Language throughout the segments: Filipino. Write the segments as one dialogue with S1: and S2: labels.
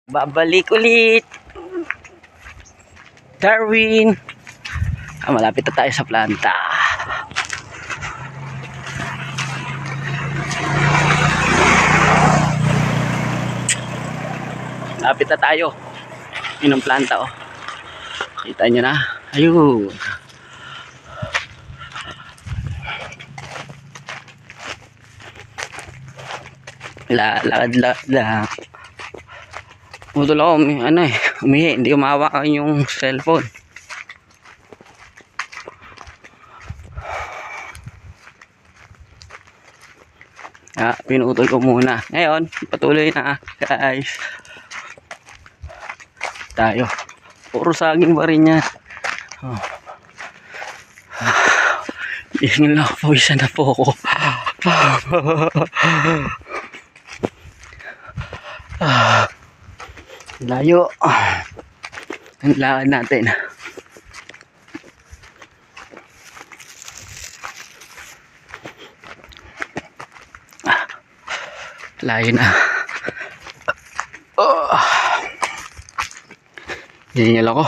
S1: Babalik ulit. Darwin. Malapit na tayo sa planta. Malapit na tayo. Yun ang planta, oh. Kita nyo na. Ayun. Lakad lang. Putol ako, umihi, hindi umahawakan yung cellphone. Pinutol ko muna. Ngayon, patuloy na guys. Tayo. Puro saging pa rin yan. Bismillah, pawisan na po ako. Layo. Ang lakad natin. Layo na. Hinihil ako.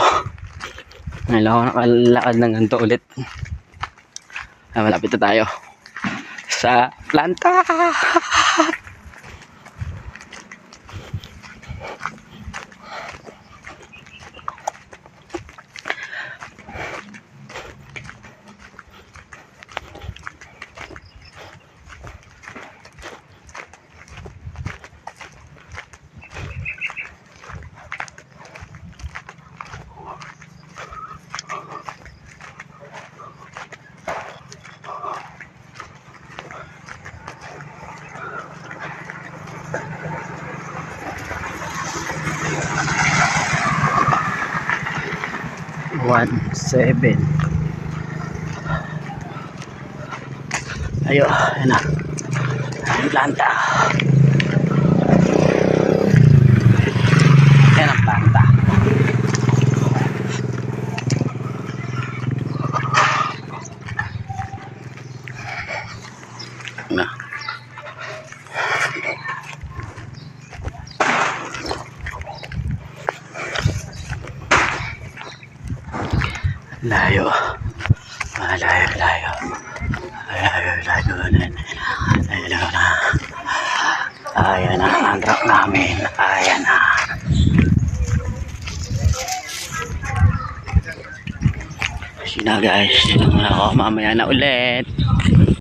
S1: Ngayon ako nakalakad ng ganito ulit. Malapit na tayo sa planta. Seven. Ayo, yan na. Ang planta. Yan ang planta. Na. Layo. Layo na. Ayan na ang truck namin. Ayan na. Sige na guys. Dito muna ako. Mamaya na ulit.